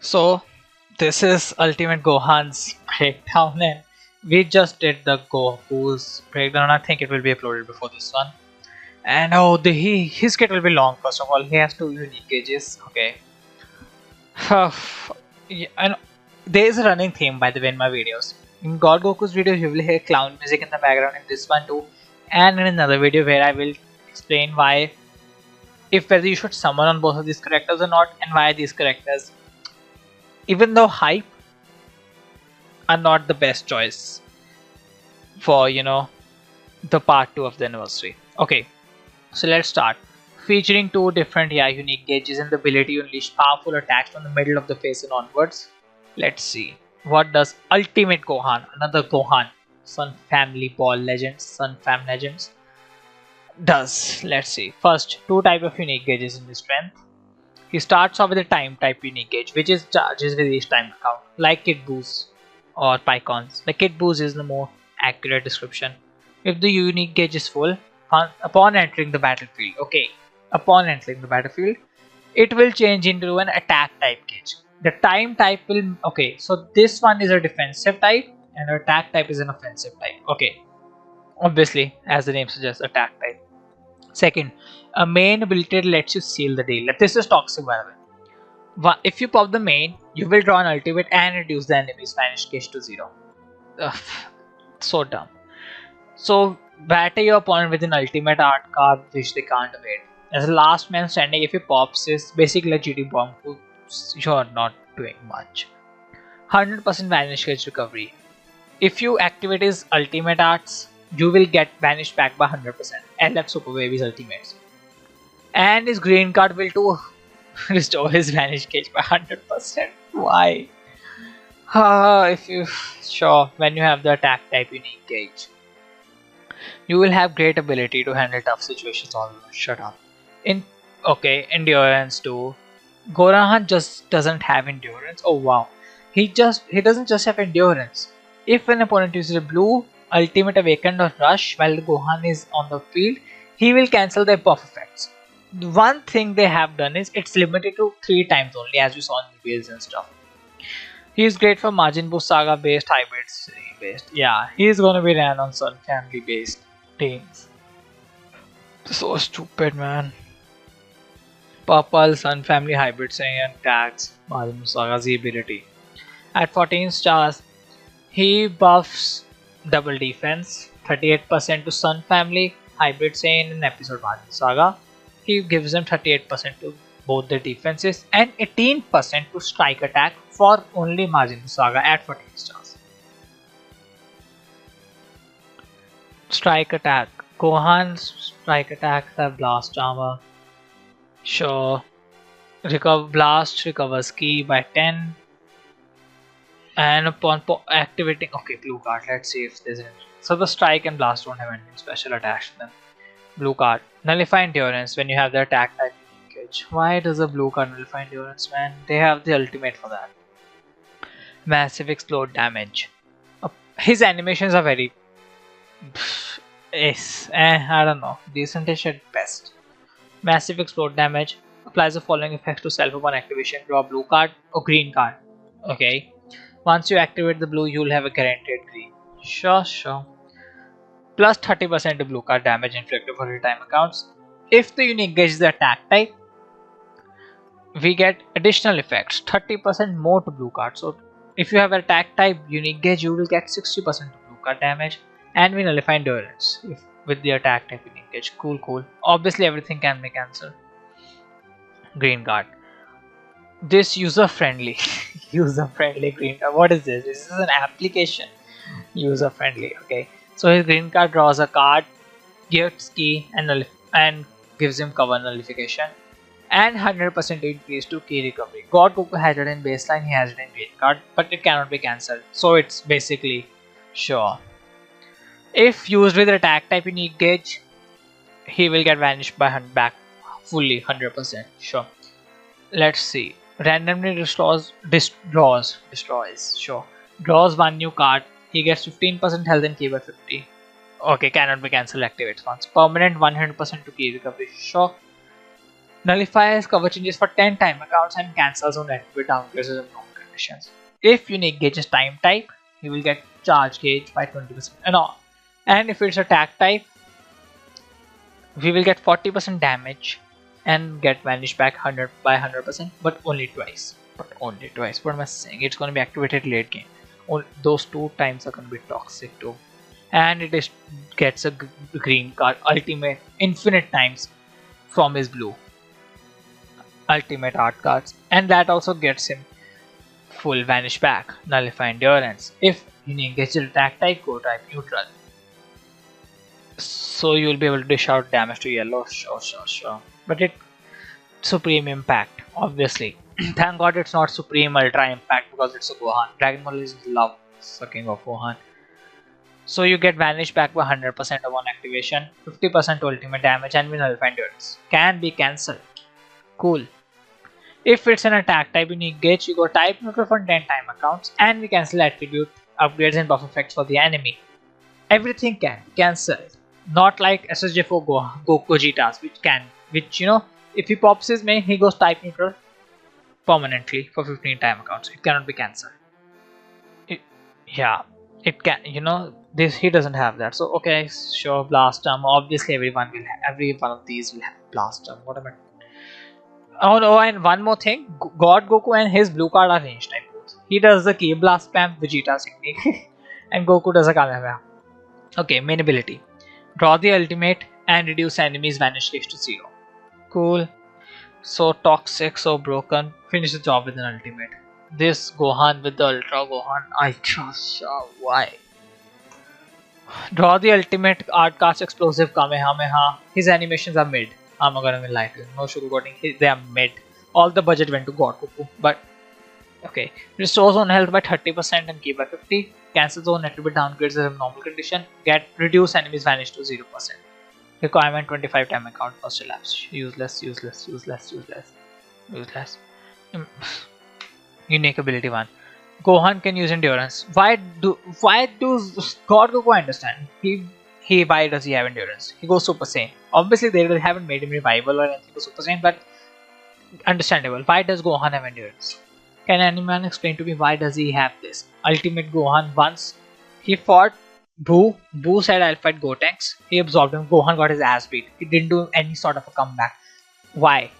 So this is Ultimate Gohan's breakdown, and we just did the Goku's breakdown. I think it will be uploaded before this one. And oh, his kit will be long. First of all, he has two unique gauges. Okay. Yeah, and there is a running theme by the way in my videos. In God Goku's video, you will hear clown music in the background in this one too, and in another video where I will explain why, if whether you should summon on both of these characters or not, and why these characters, even though hype, are not the best choice for the part 2 of the anniversary. Okay, so let's start. Featuring two different unique gauges and the ability to unleash powerful attacks from the middle of the face and onwards. Let's see. What does Ultimate Gohan, another Gohan, Sun Family Ball Legends, Sun Fam Legends, does? Let's see. First, two type of unique gauges in the strength. He starts off with a time type unique gauge, which is charges with each time count, like Kid Boost or Pycons. The Kid Boost is the more accurate description. If the unique gauge is full, upon entering the battlefield, it will change into an attack type gauge. The time type will, so this one is a defensive type and the attack type is an offensive type. Okay, obviously, as the name suggests, attack type. Second, a main ability that lets you seal the deal. This is toxic, by the way. If you pop the main, you will draw an ultimate and reduce the enemy's vanish gauge to 0. Ugh, so dumb. So batter your opponent with an ultimate art card which they can't evade. As a last man standing, if he pops is basically a GD bomb, you're not doing much. 100% vanish gauge recovery. If you activate his ultimate arts, you will get vanished back by 100%. LF Super Baby's ultimates. And his green card will too restore his vanish gauge by 100%. Why? If you when you have the attack type unique gauge, you will have great ability to handle tough situations. Almost shut up. Endurance too. Gohan just doesn't have endurance. Oh wow, he doesn't just have endurance. If an opponent uses a blue ultimate awakened or rush while Gohan is on the field, he will cancel their buff effects. One thing they have done is it's limited to 3 times only, as you saw in the builds and stuff. He is great for Majin Buu Saga based, hybrids based. Yeah, he is gonna be ran on Sun Family based teams. So stupid, man. Purple Sun Family hybrid Saiyan tags Majin Buu Saga's ability. At 14 stars, he buffs double defense, 38% to Sun Family hybrid Saiyan in episode Majin Saga. He gives them 38% to both the defenses and 18% to strike attack for only Majin Saga at 14 stars. Strike attack. Gohan's strike attacks have blast armor. Sure. Blast recovers ki by 10. And upon activating, blue card. Let's see if there's any. So the strike and blast don't have any special attacks to them. Blue card. Nullify endurance when you have the attack type unique gauge. Why does a blue card nullify endurance, man? They have the ultimate for that. Massive explode damage. His animations are very I don't know. Decentish at best. Massive explode damage. Applies the following effects to self upon activation. Draw a blue card or green card. Okay. Once you activate the blue, you'll have a guaranteed green. Sure. Plus 30% to blue card damage inflicted for real-time accounts. If the unique gauge is the attack type, we get additional effects, 30% more to blue card. So if you have an attack type unique gauge, you will get 60% to blue card damage, and we nullify endurance with the attack type unique gauge. Cool. Obviously everything can be cancelled. Green card. This user-friendly green card. What is this? This is an application. User-friendly. Okay. So his green card draws a card, gifts key, and gives him cover nullification, and 100% increase to key recovery. God Goku has it in baseline, he has it in green card, but it cannot be cancelled. So it's basically sure. If used with attack type unique gauge, he will get vanished by back fully 100%. Sure. Let's see. Randomly destroys. Sure. Draws one new card. He gets 15% health and key by 50. Okay, cannot be cancelled. Activates once. Permanent 100% to key recovery. Sure. Nullifies cover changes for 10 time accounts and cancels on activate downgrades in normal conditions. If unique gauge is time type, you will get charge gauge by 20%. And if it's attack type, we will get 40% damage and get vanish back 100 by 100%, but only twice. What am I saying? It's going to be activated late game. Those 2 times are going to be toxic too. And it gets a green card ultimate infinite times from his blue ultimate art cards, and that also gets him full vanish back, nullify endurance. If unique gets attack type, go type neutral. So you'll be able to dish out damage to yellow, sure. But it supreme impact, obviously. Thank God it's not supreme ultra impact because it's a Gohan. Dragon Ball is love sucking of Gohan. So you get vanish back by 100% of one activation, 50% ultimate damage, and we nullify endurance. Can be cancelled. Cool. If it's an attack type unique gauge, you go type neutral for 10 time accounts, and we cancel attribute upgrades and buff effects for the enemy. Everything can be cancelled. Not like SSJ4 Gojitas, which you know, if he pops his main, he goes type neutral permanently for 15 time accounts. It cannot be cancelled. It can, you know, this he doesn't have that. So okay, sure, blast term. Obviously, every one of these will have blast term. What am I? Oh no, and one more thing, God Goku and his blue card are range type both. He does the key blast spam Vegeta technique and Goku does a Kamehameha. Okay, main ability. Draw the ultimate and reduce enemies vanish gauge to 0. Cool. So toxic, so broken. Finish the job with an ultimate. This Gohan with the Ultra Gohan, I just why? Draw the ultimate art cast explosive Kamehameha. His animations are mid. I'm not gonna lie to you. No sugarcoating. They are mid. All the budget went to God Goku. But okay. Restores own health by 30% and ki by 50. Cancels own attribute downgrades in normal condition. Get reduce enemies vanish to 0%. Requirement 25 time account first elapse. Useless. Unique ability 1. Gohan can use endurance. Why do God Goku understand? Why does he have endurance? He goes Super Saiyan. Obviously they haven't made him revival or anything for Super Saiyan, but understandable. Why does Gohan have endurance? Can anyone explain to me why does he have this? Ultimate Gohan, once he fought Boo said I'll fight Gotenks. He absorbed him. Gohan got his ass beat. He didn't do any sort of a comeback. Why?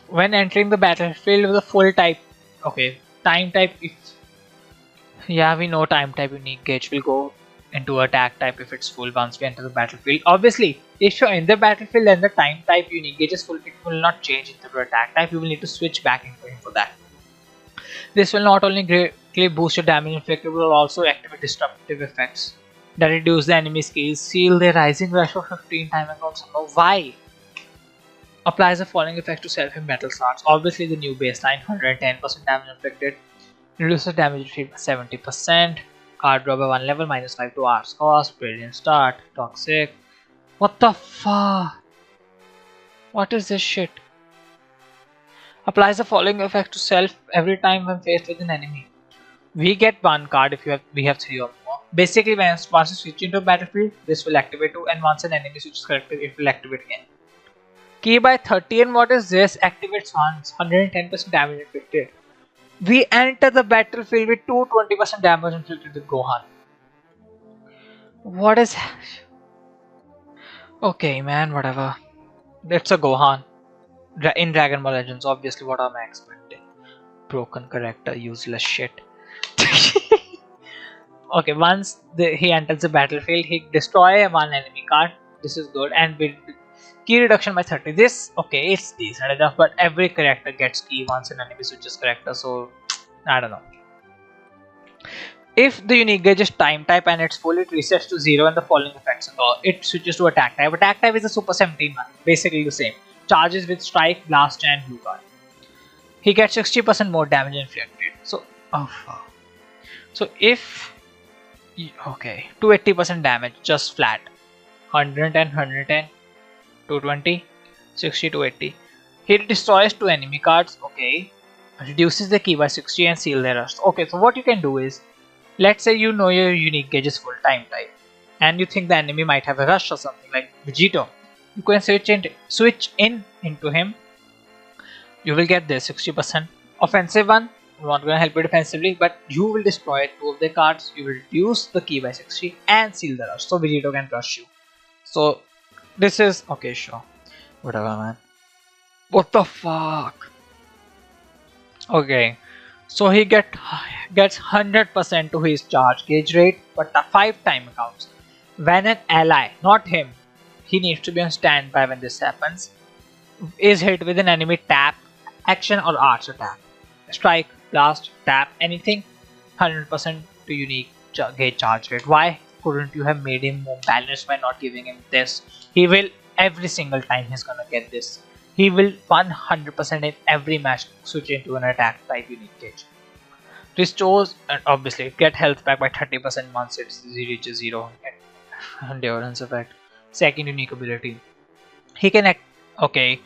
When entering the battlefield with a full type, okay, time type, yeah, we know time type unique gauge will go into attack type if it's full once we enter the battlefield. Obviously, if you're in the battlefield and the time type unique gauge is full, it will not change into attack type. You will need to switch back into him for that. This will not only greatly boost your damage inflicted, but will also activate disruptive effects that reduce the enemy skills, seal their rising rush for 15 time accounts. Why? Applies the following effect to self-him metal shards. Obviously the new baseline, 110% damage inflicted. Reduces damage rate by 70%. Card draw by 1 level, -5 to R's cost. Brilliant start. Toxic. What the fuck? What is this shit? Applies the following effect to self every time when faced with an enemy. We get 1 card if we have 3 or more. Basically, once you switch into a battlefield, this will activate too, and once an enemy switches correctly, it will activate again. Key by 30, and what is this? Activates once, 110% damage inflicted. We enter the battlefield with 220% damage inflicted with Gohan. What is... Okay man, whatever. It's a Gohan. In Dragon Ball Legends, obviously what am I expecting? Broken character, useless shit. Okay, once he enters the battlefield, he destroys 1 enemy card. This is good, and with key reduction by 30. This, okay, it's decent enough, but every character gets key once an enemy switches character, so I don't know. If the unique gauge is time type and it's full, it resets to 0 and the following effects occur. It switches to attack type. Attack type is a Super 17 one, basically the same. Charges with strike, blast, and blue card. He gets 60% more damage inflicted. So, oh fuck. So if, okay, 280% damage, just flat. 110, 110, 220, 60 to 80. He destroys 2 enemy cards, okay. Reduces the key by 60 and seal their rush. Okay, so what you can do is, let's say you know your unique gauge is full time type, and you think the enemy might have a rush or something like Vegito. you can switch into him. You will get this 60% offensive one. Not gonna help you defensively, but you will destroy two of the cards. You will reduce the key by 60 and seal the rush, so Vegito can rush you. So this is okay, sure, whatever, man. What the fuck? Okay, so he gets 100% to his charge gauge rate, but the 5 time counts. When an ally, not him, he needs to be on standby when this happens, is hit with an enemy tap, action or arch attack, strike, blast, tap, anything, 100% to unique gauge charge rate. Why couldn't you have made him more balanced by not giving him this? He will every single time he's gonna get this. He will 100% in every match switch into an attack type unique gauge. Restores and obviously get health back by 30% once it reaches 0. Endurance effect. Second unique ability. He can act. Okay.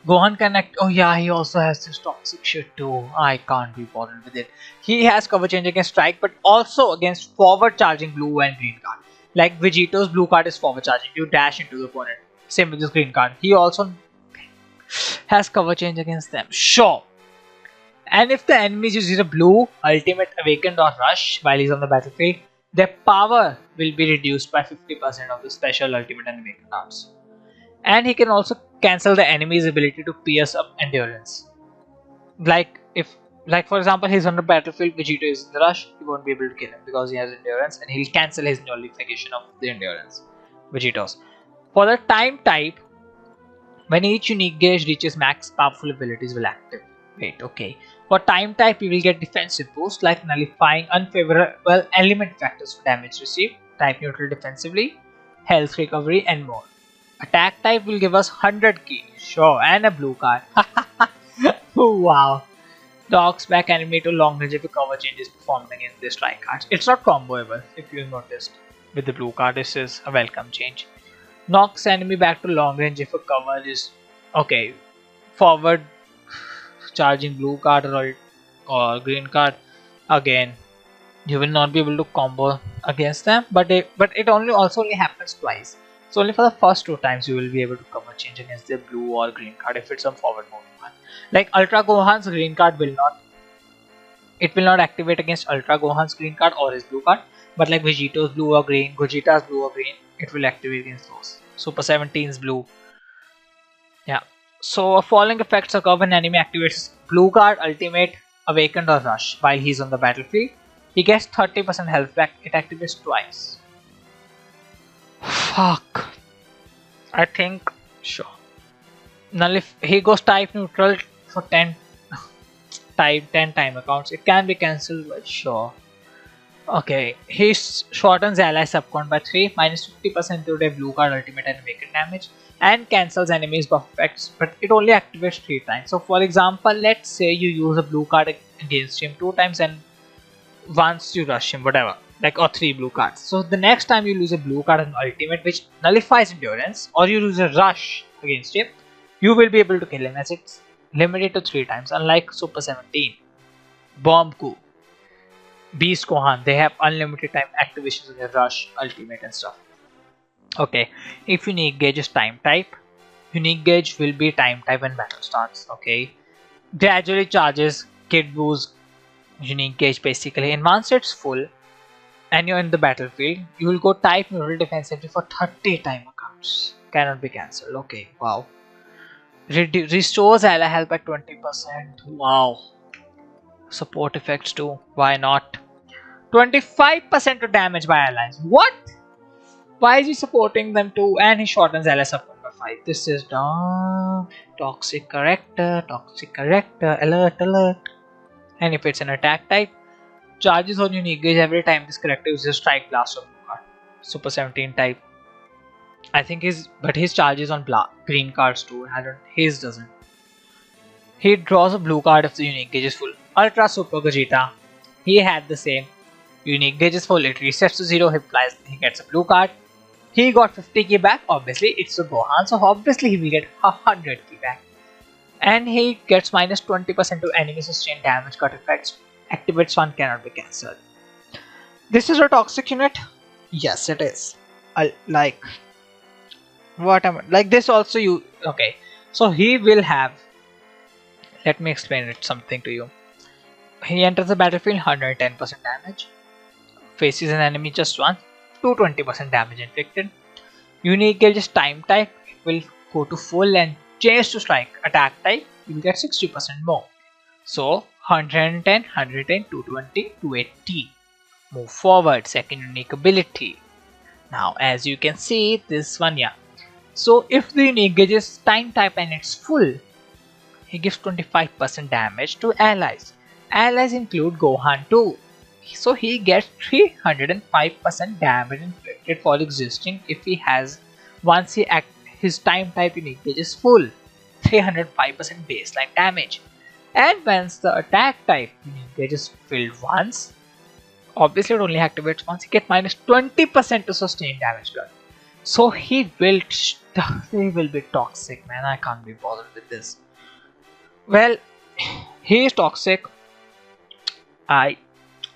Gohan can act. Oh yeah, he also has this toxic shit too. I can't be bothered with it. He has cover change against strike, but also against forward charging blue and green card. Like Vegito's blue card is forward charging. You dash into the opponent. Same with this green card. He also has cover change against them. Sure. And if the enemies use a blue, ultimate, awakened or rush while he's on the battlefield, their power will be reduced by 50% of the special ultimate and awakened cards. And he can also cancel the enemy's ability to pierce up endurance. Like for example, he's on the battlefield, Vegito is in the rush, he won't be able to kill him because he has endurance, and he'll cancel his nullification of the endurance. Vegito's. For the time type, when each unique gauge reaches max, powerful abilities will activate. Okay. For time type, you will get defensive boost like nullifying unfavorable element factors for damage received, type neutral defensively, health recovery, and more. Attack type will give us 100 key, sure, and a blue card. Wow. Docks back enemy to long range if a cover change is performed against the strike cards. It's not comboable if you noticed. With the blue card, this is a welcome change. Knocks enemy back to long range if a cover is okay. Forward charging blue card or green card, again you will not be able to combo against them, but it also only happens twice. So only for the first 2 times you will be able to cover change against the blue or green card if it's a forward moving one. Like Ultra Gohan's green card will not activate against Ultra Gohan's green card or his blue card, but like Vegito's blue or green, Gogeta's blue or green, it will activate against those. Super 17's blue. Yeah. So falling effects occur when enemy activates blue card, ultimate, awakened or rush while he's on the battlefield. He gets 30% health back. It activates twice. Fuck. I think sure. If he goes type neutral for 10 time accounts, it can be cancelled, but sure. Okay, he shortens ally subcount by 3, minus 50% to their blue card ultimate and awakened damage, and cancels enemies buff effects, but it only activates 3 times. So for example, let's say you use a blue card against him 2 times and once you rush him, whatever, like, or 3 blue cards. So the next time you lose a blue card and ultimate which nullifies endurance, or you lose a rush against him, you will be able to kill him as it's limited to 3 times, unlike Super 17, Bomb Coup, Beast Gohan, they have unlimited time activations in their rush, ultimate and stuff. Okay, if unique gauge is time type, unique gauge will be time type when battle starts. Okay, gradually charges Kid Boo's unique gauge basically, and once it's full and you're in the battlefield, you will go type neutral defensively for 30 time accounts. Cannot be cancelled. Okay, wow. Restores ally health by 20%. Wow. Support effects too. Why not? 25% to damage by allies. What? Why is he supporting them too? And he shortens ally support by 5. This is dumb. Toxic character. Toxic character. Alert, alert. And if it's an attack type, charges on unique gauge every time this character uses strike, blast or blue card. Super 17 type. I think his charges on green cards too. His doesn't. He draws a blue card if the unique gauge is full. Ultra Super Vegeta, he had the same. Unique gauge is full, it resets to 0, he gets a blue card. He got 50 key back, obviously it's a Gohan, so obviously he will get 100 key back. And he gets minus 20% to enemy sustained damage cut effects. Activates 1, cannot be cancelled. This is a toxic unit? Yes, it is. What am I like this also you okay. So he will have, let me explain it something to you. He enters the battlefield 110% damage, faces an enemy just once, 220% damage inflicted. Unique gauge is time type, it will go to full and change to strike. Attack type, you will get 60% more. So 110, 110, 220, 280. Move forward, second unique ability. Now as you can see this one, yeah. So if the unique gauge is time type and it's full, he gives 25% damage to allies. Allies include Gohan too. So he gets 305% damage inflicted for existing if he has, once his time type unique gauge is full. 305% baseline damage. And once the attack type unique gauge is filled once, obviously it only activates once, he gets minus 20% to sustain damage done. So he will be toxic, man. I can't be bothered with this. Well, he is toxic. I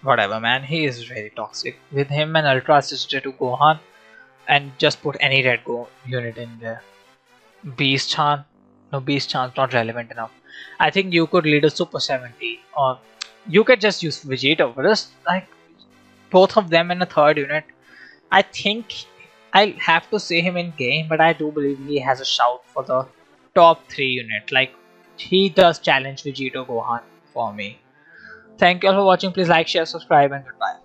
whatever, man. He is very toxic. With him and Ultra assisted to Gohan, and just put any red go unit in there. Beast Chan, no, Beast Chan's not relevant enough. I think you could lead a Super 17, or you could just use Vegito. But just like both of them in a third unit, I think I'll have to say him in game, but I do believe he has a shout for the top 3 unit. Like, he does challenge Vegito Gohan for me. Thank you all for watching. Please like, share, subscribe, and goodbye.